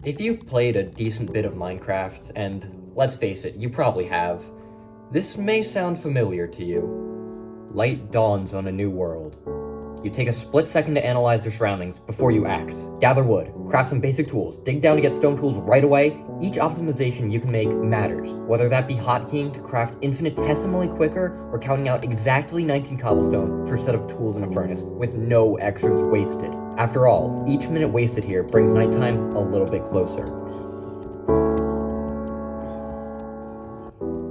If you've played a decent bit of Minecraft, and let's face it, you probably have, this may sound familiar to you. Light dawns on a new world. You take a split second to analyze your surroundings before you act. Gather wood, craft some basic tools, dig down to get stone tools right away. Each optimization you can make matters, whether that be hotkeying to craft infinitesimally quicker or counting out exactly 19 cobblestone for a set of tools in a furnace with no extras wasted. After all, each minute wasted here brings nighttime a little bit closer.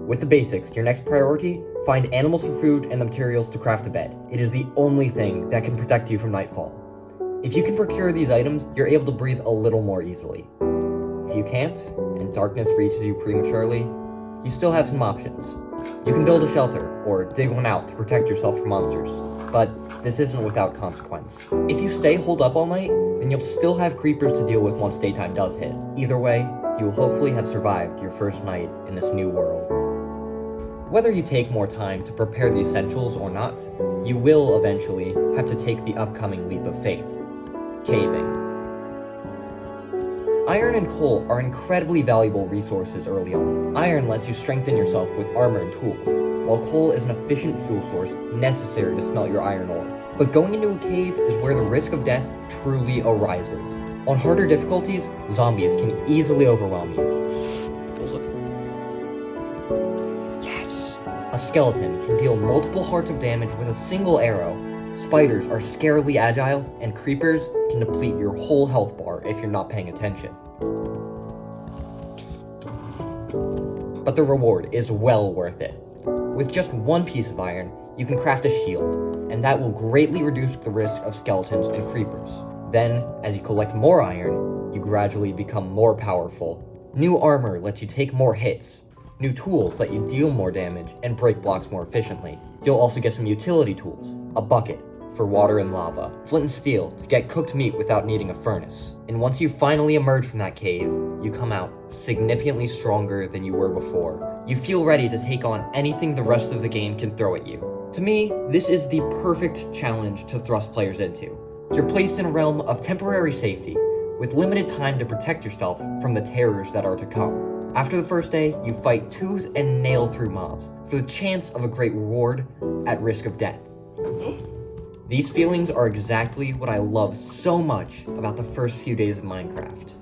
With the basics, your next priority, find animals for food and the materials to craft a bed. It is the only thing that can protect you from nightfall. If you can procure these items, you're able to breathe a little more easily. If you can't, and darkness reaches you prematurely, you still have some options. You can build a shelter, or dig one out to protect yourself from monsters, but this isn't without consequence. If you stay holed up all night, then you'll still have creepers to deal with once daytime does hit. Either way, you will hopefully have survived your first night in this new world. Whether you take more time to prepare the essentials or not, you will eventually have to take the upcoming leap of faith. Caving. Iron and coal are incredibly valuable resources early on. Iron lets you strengthen yourself with armor and tools, while coal is an efficient fuel source necessary to smelt your iron ore. But going into a cave is where the risk of death truly arises. On harder difficulties, zombies can easily overwhelm you. A skeleton can deal multiple hearts of damage with a single arrow. Spiders are scarily agile, and creepers can deplete your whole health bar if you're not paying attention. But the reward is well worth it. With just one piece of iron, you can craft a shield, and that will greatly reduce the risk of skeletons and creepers. Then, as you collect more iron, you gradually become more powerful. New armor lets you take more hits. New tools let you deal more damage and break blocks more efficiently. You'll also get some utility tools, a bucket for water and lava, flint and steel to get cooked meat without needing a furnace. And once you finally emerge from that cave, you come out significantly stronger than you were before. You feel ready to take on anything the rest of the game can throw at you. To me, this is the perfect challenge to thrust players into. You're placed in a realm of temporary safety, with limited time to protect yourself from the terrors that are to come. After the first day, you fight tooth and nail through mobs for the chance of a great reward at risk of death. These feelings are exactly what I love so much about the first few days of Minecraft.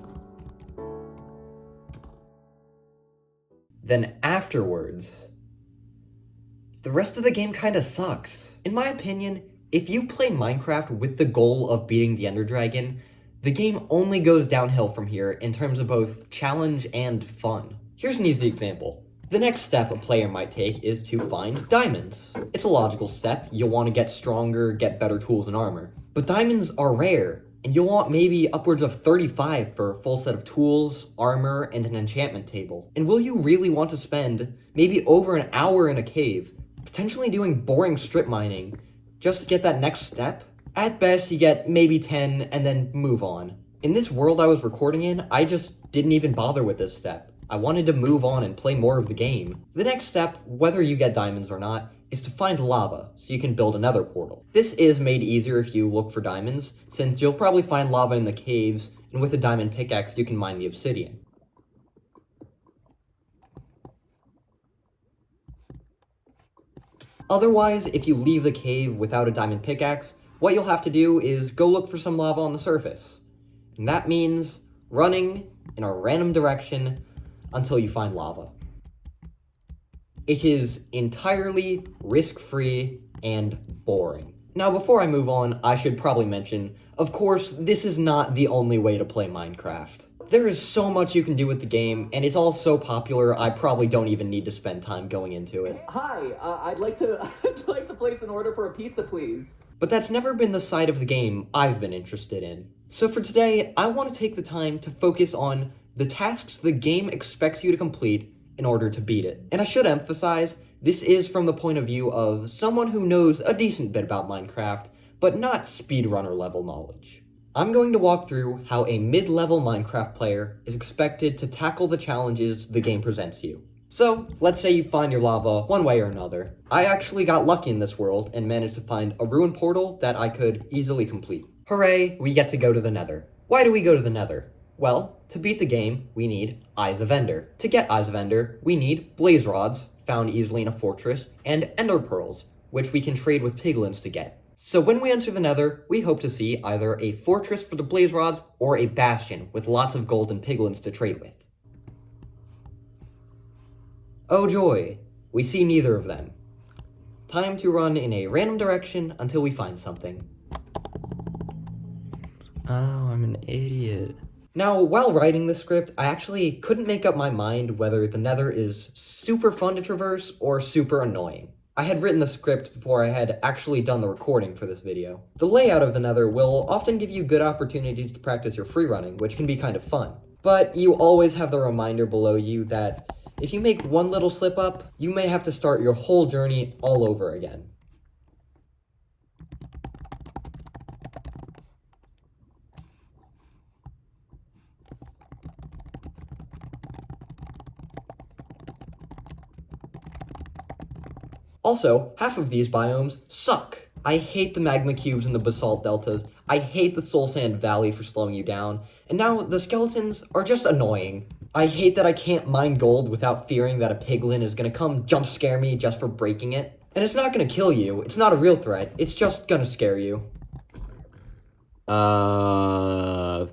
Then afterwards, the rest of the game kinda sucks. In my opinion, if you play Minecraft with the goal of beating the Ender Dragon, the game only goes downhill from here in terms of both challenge and fun. Here's an easy example. The next step a player might take is to find diamonds. It's a logical step. You'll want to get stronger, get better tools and armor. But diamonds are rare, and you'll want maybe upwards of 35 for a full set of tools, armor, and an enchantment table. And will you really want to spend maybe over an hour in a cave, potentially doing boring strip mining, just to get that next step? At best, you get maybe 10 and then move on. In this world I was recording in, I just didn't even bother with this step. I wanted to move on and play more of the game. The next step, whether you get diamonds or not, is to find lava, so you can build another portal. This is made easier if you look for diamonds, since you'll probably find lava in the caves, and with a diamond pickaxe you can mine the obsidian. Otherwise, if you leave the cave without a diamond pickaxe, what you'll have to do is go look for some lava on the surface. And that means running in a random direction until you find lava. It is entirely risk-free and boring. Now, before I move on, I should probably mention, of course, this is not the only way to play Minecraft. There is so much you can do with the game, and it's all so popular, I probably don't even need to spend time going into it. Hi, I'd like to place an order for a pizza, please. But that's never been the side of the game I've been interested in. So for today, I want to take the time to focus on the tasks the game expects you to complete in order to beat it. And I should emphasize, this is from the point of view of someone who knows a decent bit about Minecraft, but not speedrunner level knowledge. I'm going to walk through how a mid-level Minecraft player is expected to tackle the challenges the game presents you. So, let's say you find your lava one way or another. I actually got lucky in this world and managed to find a ruined portal that I could easily complete. Hooray, we get to go to the nether. Why do we go to the nether? Well, to beat the game, we need Eyes of Ender. To get Eyes of Ender, we need blaze rods, found easily in a fortress, and ender pearls, which we can trade with piglins to get. So when we enter the nether, we hope to see either a fortress for the blaze rods or a bastion with lots of gold and piglins to trade with. Oh joy, we see neither of them. Time to run in a random direction until we find something. Oh, I'm an idiot. Now, while writing this script, I actually couldn't make up my mind whether the nether is super fun to traverse or super annoying. I had written the script before I had actually done the recording for this video. The layout of the nether will often give you good opportunities to practice your free running, which can be kind of fun. But you always have the reminder below you that if you make one little slip up, you may have to start your whole journey all over again. Also, half of these biomes suck. I hate the magma cubes and the basalt deltas. I hate the soul sand valley for slowing you down. And now the skeletons are just annoying. I hate that I can't mine gold without fearing that a piglin is gonna come jump scare me just for breaking it. And it's not gonna kill you. It's not a real threat. It's just gonna scare you. For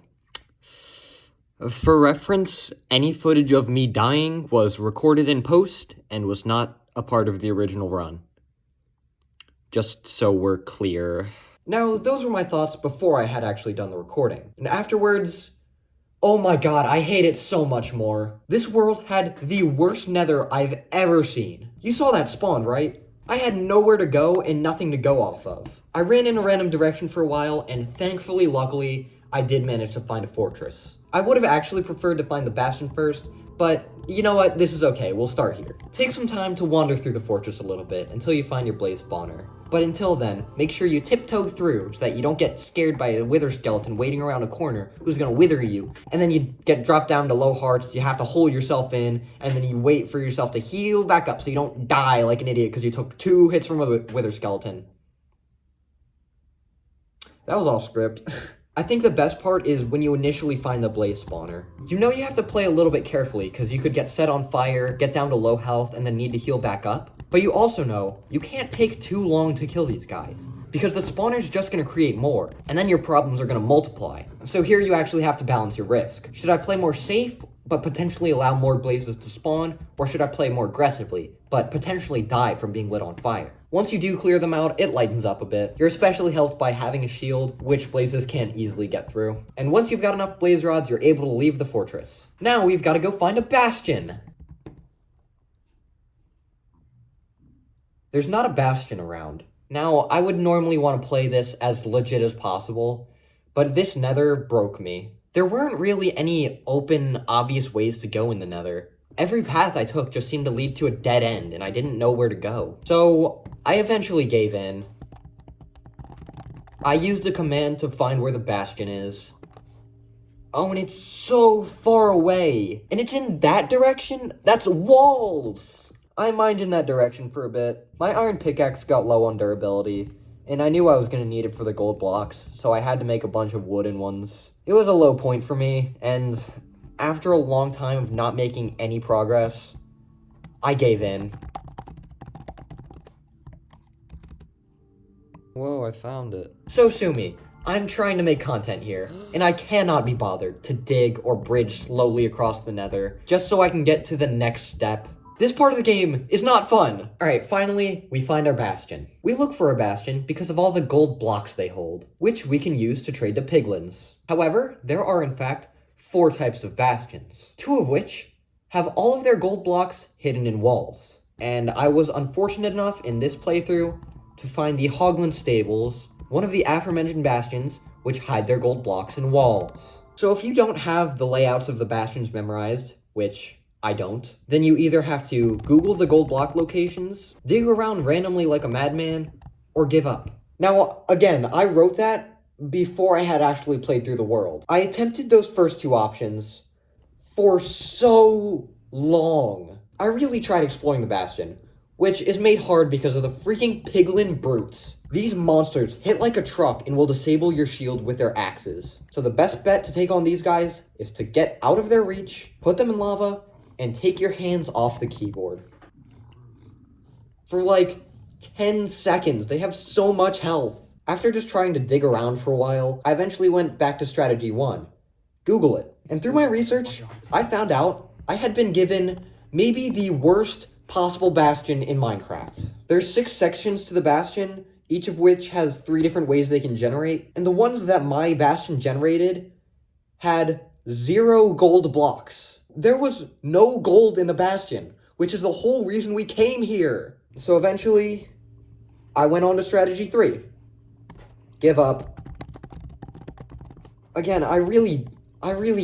reference, any footage of me dying was recorded in post and was not a part of the original run. Just so we're clear. Now, those were my thoughts before I had actually done the recording. And afterwards, oh my god, I hate it so much more. This world had the worst nether I've ever seen. You saw that spawn, right? I had nowhere to go and nothing to go off of. I ran in a random direction for a while, and thankfully, luckily, I did manage to find a fortress. I would have actually preferred to find the bastion first, but you know what, this is okay, we'll start here. Take some time to wander through the fortress a little bit until you find your blaze spawner. But until then, make sure you tiptoe through so that you don't get scared by a wither skeleton waiting around a corner who's gonna wither you, and then you get dropped down to low hearts, you have to hold yourself in, and then you wait for yourself to heal back up so you don't die like an idiot because you took 2 hits from a wither skeleton. That was all script. I think the best part is when you initially find the blaze spawner. You know you have to play a little bit carefully because you could get set on fire, get down to low health, and then need to heal back up. But you also know you can't take too long to kill these guys because the spawner's just gonna create more, and then your problems are gonna multiply. So here you actually have to balance your risk. Should I play more safe, but potentially allow more blazes to spawn, or should I play more aggressively, but potentially die from being lit on fire? Once you do clear them out, it lightens up a bit. You're especially helped by having a shield, which blazes can't easily get through. And once you've got enough blaze rods, you're able to leave the fortress. Now we've got to go find a bastion. There's not a bastion around. Now, I would normally want to play this as legit as possible, but this nether broke me. There weren't really any open, obvious ways to go in the nether. Every path I took just seemed to lead to a dead end, and I didn't know where to go. So, I eventually gave in. I used a command to find where the bastion is. Oh, and it's so far away. And it's in that direction? That's walls! I mined in that direction for a bit. My iron pickaxe got low on durability, and I knew I was going to need it for the gold blocks, so I had to make a bunch of wooden ones. It was a low point for me, and after a long time of not making any progress, I gave in. Whoa, I found it. So sue me. I'm trying to make content here, and I cannot be bothered to dig or bridge slowly across the nether just so I can get to the next step. This part of the game is not fun. Alright, finally, we find our bastion. We look for a bastion because of all the gold blocks they hold, which we can use to trade to piglins. However, there are in fact 4 types of bastions, 2 of which have all of their gold blocks hidden in walls. And I was unfortunate enough in this playthrough to find the Hoglin Stables, one of the aforementioned bastions, which hide their gold blocks in walls. So if you don't have the layouts of the bastions memorized, which I don't, then you either have to Google the gold block locations, dig around randomly like a madman, or give up. Now, again, I wrote that before I had actually played through the world. I attempted those first 2 options for so long. I really tried exploring the bastion, which is made hard because of the freaking Piglin brutes. These monsters hit like a truck and will disable your shield with their axes. So the best bet to take on these guys is to get out of their reach, put them in lava, and take your hands off the keyboard. For like 10 seconds, they have so much health. After just trying to dig around for a while, I eventually went back to strategy 1. Google it. And through my research, I found out I had been given maybe the worst possible bastion in Minecraft. There's 6 sections to the bastion, each of which has 3 different ways they can generate, and the ones that my bastion generated had 0 gold blocks. There was no gold in the bastion, which is the whole reason we came here. So eventually, I went on to strategy 3. Give up. Again, I really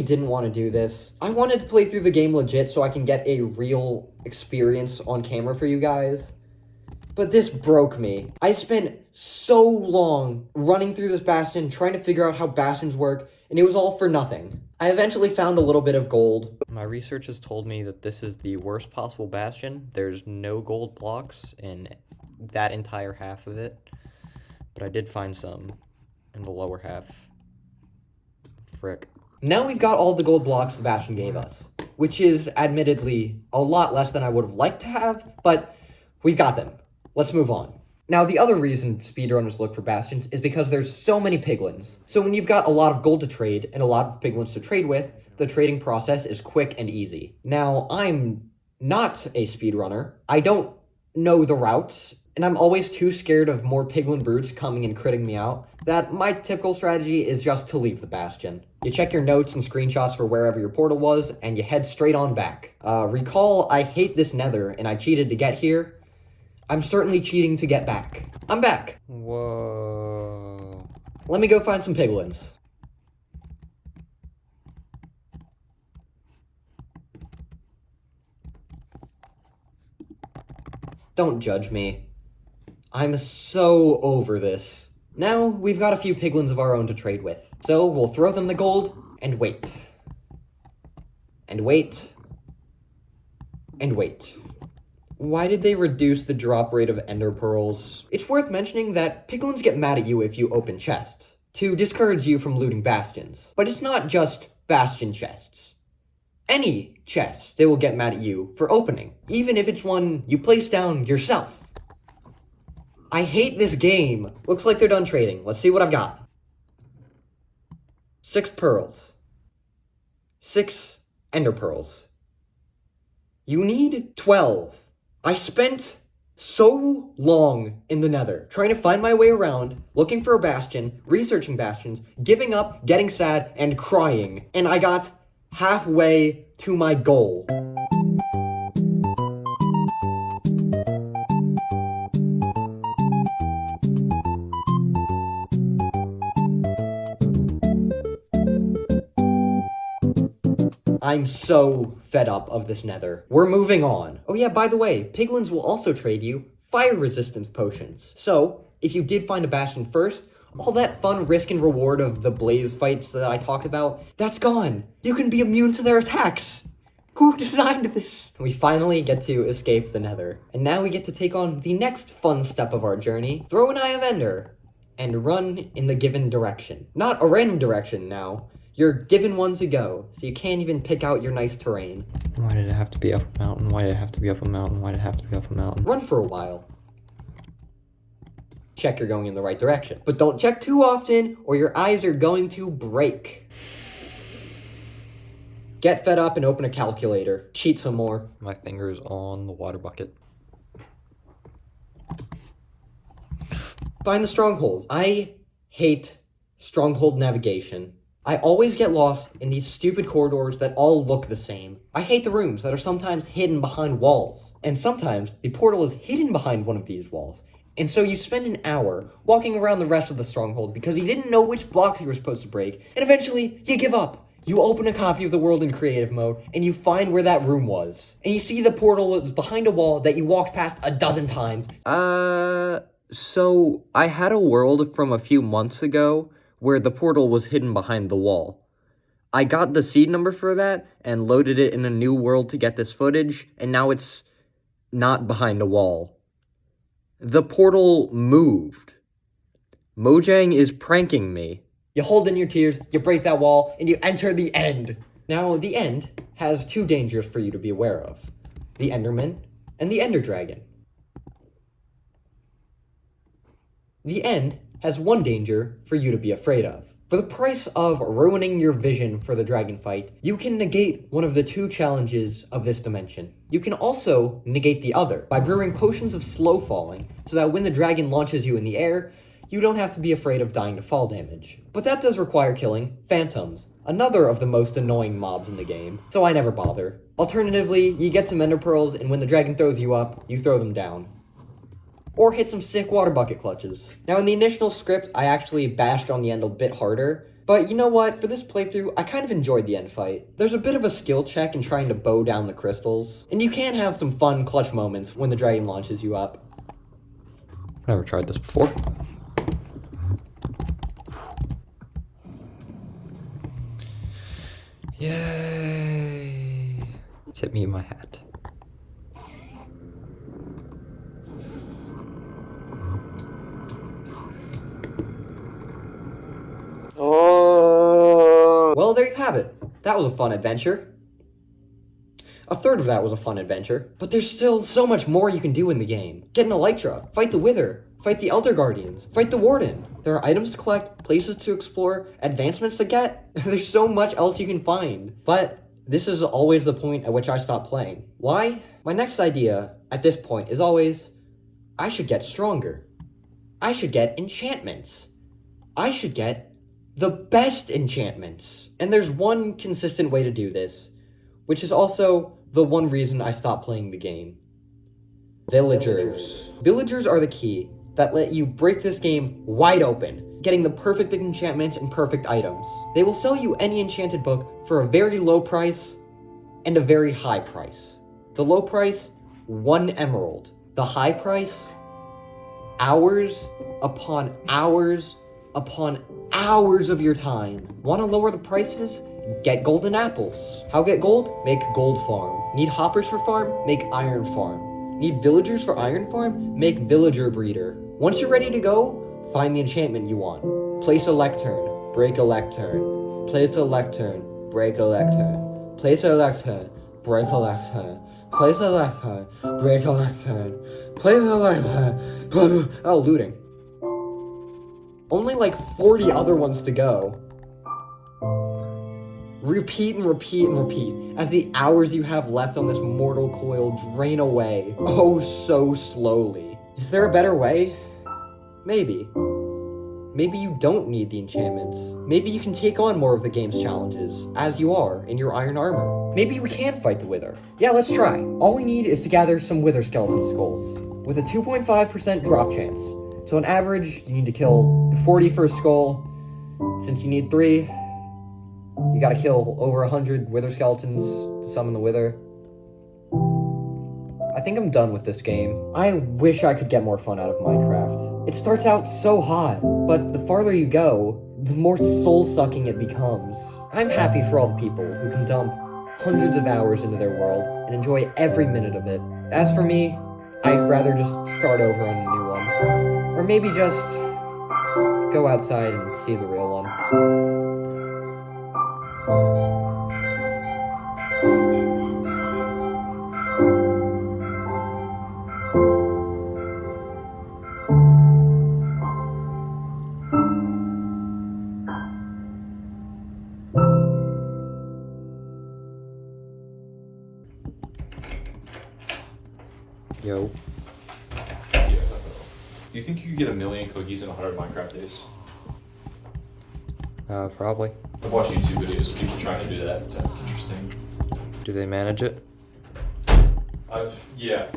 didn't want to do this. I wanted to play through the game legit so I can get a real experience on camera for you guys. But this broke me. I spent so long running through this bastion, trying to figure out how bastions work, and it was all for nothing. I eventually found a little bit of gold. My research has told me that this is the worst possible bastion. There's no gold blocks in that entire half of it. But I did find some in the lower half. Frick. Now we've got all the gold blocks the bastion gave us, which is admittedly a lot less than I would have liked to have, but we got them. Let's move on. Now, the other reason speedrunners look for bastions is because there's so many piglins. So when you've got a lot of gold to trade and a lot of piglins to trade with, the trading process is quick and easy. Now, I'm not a speedrunner. I don't know the routes, and I'm always too scared of more piglin brutes coming and critting me out, that my typical strategy is just to leave the bastion. You check your notes and screenshots for wherever your portal was, and you head straight on back. Recall, I hate this nether, and I cheated to get here. I'm certainly cheating to get back. I'm back. Whoa. Let me go find some piglins. Don't judge me. I'm so over this. Now, we've got a few piglins of our own to trade with. So, we'll throw them the gold, and wait. And wait. And wait. Why did they reduce the drop rate of ender pearls? It's worth mentioning that piglins get mad at you if you open chests, to discourage you from looting bastions. But it's not just bastion chests. Any chest they will get mad at you for opening, even if it's one you place down yourself. I hate this game. Looks like they're done trading. Let's see what I've got. 6 pearls. 6 ender pearls. You need 12. I spent so long in the nether, trying to find my way around, looking for a bastion, researching bastions, giving up, getting sad, and crying. And I got halfway to my goal. I'm so fed up of this nether. We're moving on. Oh yeah, by the way, piglins will also trade you fire resistance potions. So, if you did find a bastion first, all that fun risk and reward of the blaze fights that I talked about, that's gone. You can be immune to their attacks. Who designed this? We finally get to escape the nether. And now we get to take on the next fun step of our journey, throw an Eye of Ender, and run in the given direction. Not a random direction now. You're given one to go, so you can't even pick out your nice terrain. Why did it have to be up a mountain? Why did it have to be up a mountain? Why did it have to be up a mountain? Run for a while. Check you're going in the right direction. But don't check too often, or your eyes are going to break. Get fed up and open a calculator. Cheat some more. My finger's on the water bucket. Find the stronghold. I hate stronghold navigation. I always get lost in these stupid corridors that all look the same. I hate the rooms that are sometimes hidden behind walls. And sometimes the portal is hidden behind one of these walls. And so you spend an hour walking around the rest of the stronghold because you didn't know which blocks you were supposed to break. And eventually, you give up. You open a copy of the world in creative mode, and you find where that room was. And you see the portal was behind a wall that you walked past a dozen times. So I had a world from a few months ago where the portal was hidden behind the wall. I got the seed number for that and loaded it in a new world to get this footage, and now it's not behind a wall. The portal moved. Mojang is pranking me. You hold in your tears, you break that wall, and you enter the end. Now, the end has two dangers for you to be aware of. The Enderman and the Ender Dragon. The end has one danger for you to be afraid of. For the price of ruining your vision for the dragon fight, you can negate one of the two challenges of this dimension. You can also negate the other by brewing potions of slow falling, so that when the dragon launches you in the air, you don't have to be afraid of dying to fall damage. But that does require killing phantoms, another of the most annoying mobs in the game, so I never bother. Alternatively, you get some ender pearls, and when the dragon throws you up, you throw them down. Or hit some sick water bucket clutches. Now, in the initial script, I actually bashed on the end a bit harder, but you know what? For this playthrough, I kind of enjoyed the end fight. There's a bit of a skill check in trying to bow down the crystals, and you can have some fun clutch moments when the dragon launches you up. I've never tried this before. Yay! Tip me in my hat. Oh! Well, there you have it. That was a fun adventure. A third of that was a fun adventure. But there's still so much more you can do in the game. Get an Elytra, fight the Wither, fight the Elder Guardians, fight the Warden. There are items to collect, places to explore, advancements to get. There's so much else you can find. But this is always the point at which I stop playing. Why? My next idea at this point is always, I should get stronger. I should get enchantments. I should get the best enchantments. And there's one consistent way to do this, which is also the one reason I stopped playing the game. Villagers. Villagers are the key that let you break this game wide open, getting the perfect enchantments and perfect items. They will sell you any enchanted book for a very low price and a very high price. The low price, 1 emerald. The high price, hours upon hours upon hours of your time. Want to lower the prices? Get golden apples. How get gold? Make gold farm. Need hoppers for farm? Make iron farm. Need villagers for iron farm? Make villager breeder. Once you're ready to go, find the enchantment you want. Place a lectern. Break a lectern. Place a lectern. Break a lectern. Place a lectern. Break a lectern. Place a lectern. Break a lectern. Place a lectern. Oh, looting. Only like 40 other ones to go. Repeat and repeat and repeat as the hours you have left on this mortal coil drain away, oh so slowly. Is there a better way? Maybe. Maybe you don't need the enchantments. Maybe you can take on more of the game's challenges, as you are in your iron armor. Maybe we can fight the Wither. Yeah, let's try. All we need is to gather some Wither skeleton skulls, with a 2.5% drop chance. So on average, you need to kill the 41st skull. Since you need 3, you gotta kill over 100 Wither skeletons to summon the Wither. I think I'm done with this game. I wish I could get more fun out of Minecraft. It starts out so hot, but the farther you go, the more soul-sucking it becomes. I'm happy for all the people who can dump hundreds of hours into their world and enjoy every minute of it. As for me, I'd rather just start over on a new one. Or maybe just go outside and see the real one. Yo. Yeah. Do you think you could get 1,000,000 cookies in 100 Minecraft days? Probably. I've watched YouTube videos of people trying to do that. It's interesting. Do they manage it? Yeah.